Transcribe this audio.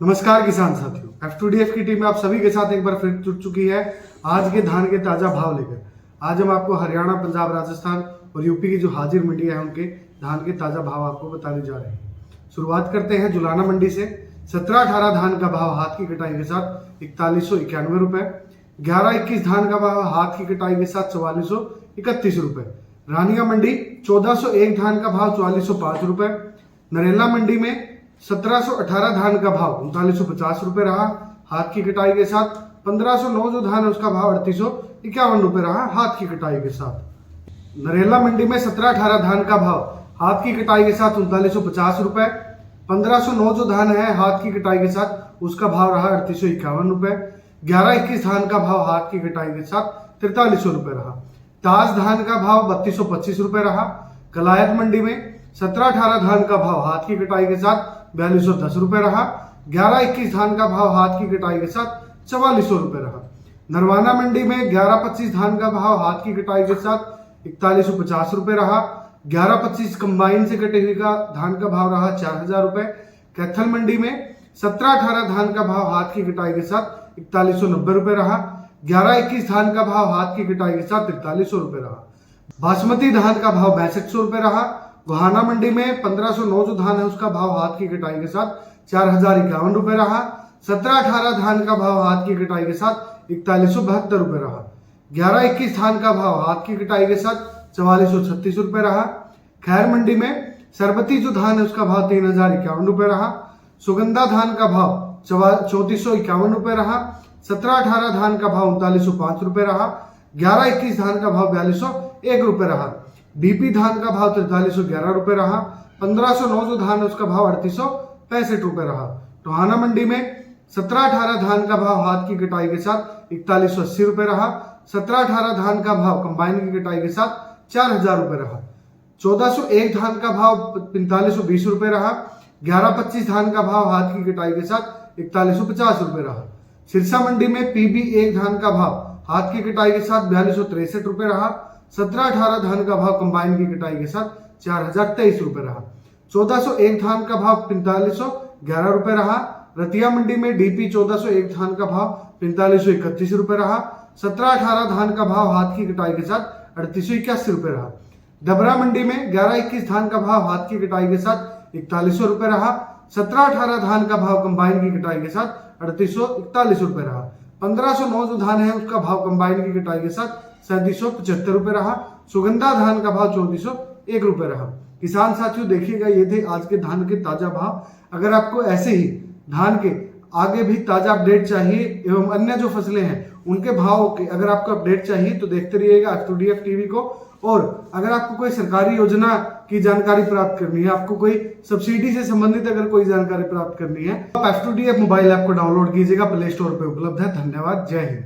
नमस्कार किसान साथियों, F2DF की टीम आप सभी के साथ एक बार फिर जुट चुकी है आज के धान के ताजा भाव लेकर। आज हम आपको हरियाणा, पंजाब, राजस्थान और यूपी की जो हाजिर मंडियां हैं उनके धान के ताजा भाव आपको बताने जा रहे हैं। शुरुआत करते हैं जुलाना मंडी से। 17-18 धान का भाव हाथ की कटाई के साथ 4191 रुपए। 11-21 धान का भाव हाथ की कटाई के साथ 4431 रुपए। रानिया मंडी 1401 धान का भाव 4405 रुपए। नरेला मंडी में 1718 धान का भाव 3950 रुपए रहा हाथ की कटाई के साथ। 1509 जो धान है उसका भाव 3851 रुपए रहा हाथ की कटाई के साथ। नरेला मंडी में 17-18 धान का भाव हाथ की कटाई के साथ 3950 रुपए। 1509 जो धान है हाथ की कटाई के साथ उसका भाव रहा 3851 रुपए। 11-21 धान का भाव हाथ की कटाई के साथ 4300 रुपए रहा। ताज धान का भाव 3225 रुपए रहा। कलायत मंडी में 17-18 धान का भाव हाथ की कटाई के साथ 4210 रुपए रहा। 11-21 धान का भाव हाथ की कटाई के साथ 4400 रुपए रहा। नरवाना मंडी में 11-25 धान का भाव हाथ की कटाई के साथ 4150 रुपए रहा। 11-25 कंबाइन से कटे हुए का धान का भाव रहा 4000 रुपए। कैथल मंडी में 17-18 धान का भाव हाथ की कटाई के साथ 4190 रुपए रहा। 11-21 धान का भाव हाथ की कटाई के साथ 4300 रुपए रहा। बासमती धान का भाव 6200 रुपए रहा। गोहाना मंडी में 1509 जो धान है उसका भाव हाथ की कटाई के साथ 4051 रुपए रहा। 17-18 धान का भाव हाथ की कटाई के साथ 4172 रुपए रहा। 11-21 धान का भाव हाथ की कटाई के साथ 4436 रुपए रहा। खैर मंडी में सरबती जो धान है उसका भाव 3051 रुपए रहा। सुगंधा धान का भाव 3451 रुपए रहा। 17-18 धान का भाव 3905 रुपए रहा। 11-21 धान का भाव 4201 रुपए रहा। डीपी धान का भाव 4311 रुपए रहा। 1509 जो धान है उसका भाव 3865 रुपए रहा। टोहाना मंडी में 17-18 धान का भाव हाथ की कटाई के साथ 4180 रुपए रहा। 17-18 धान का भाव कंबाइन की कटाई के साथ 4000 रुपए रहा। 1401 धान का भाव 4520 रुपए रहा। 11-25 धान का भाव हाथ की कटाई के साथ 4150 रुपए रहा। सिरसा मंडी में PB 1 धान का भाव हाथ की कटाई के साथ 4263 रुपए रहा। 17-18 धान का भाव कंबाइन की कटाई के साथ 4023 रुपए रहा। 1401 धान का भाव 4511 रुपए रहा। रतिया मंडी में DP 1401 धान का भाव 4531 रुपए रहा। 17-18 धान का भाव हाथ की कटाई के साथ 3881 रुपए रहा। डबरा मंडी में 11-21 धान का भाव हाथ की कटाई के साथ 4100 रुपए रहा। 17-18 धान का भाव कंबाइन की कटाई के साथ 3841 रुपए रहा। 1509 जो धान है उसका भाव कंबाइन की कटाई के साथ 3775 रुपए रहा। सुगंधा धान का भाव 3401 रुपए रहा। किसान साथियों देखिएगा, ये थे आज के धान के ताजा भाव। अगर आपको ऐसे ही धान के आगे भी ताजा अपडेट चाहिए एवं अन्य जो फसलें हैं उनके भाव के अगर आपको अपडेट चाहिए तो देखते रहिएगा F2DF टीवी को। और अगर आपको कोई सरकारी योजना की जानकारी प्राप्त करनी है, आपको कोई सब्सिडी से संबंधित अगर कोई जानकारी प्राप्त करनी है तो F2DF मोबाइल ऐप को डाउनलोड कीजिएगा, प्ले स्टोर पर उपलब्ध है। धन्यवाद, जय हिंद।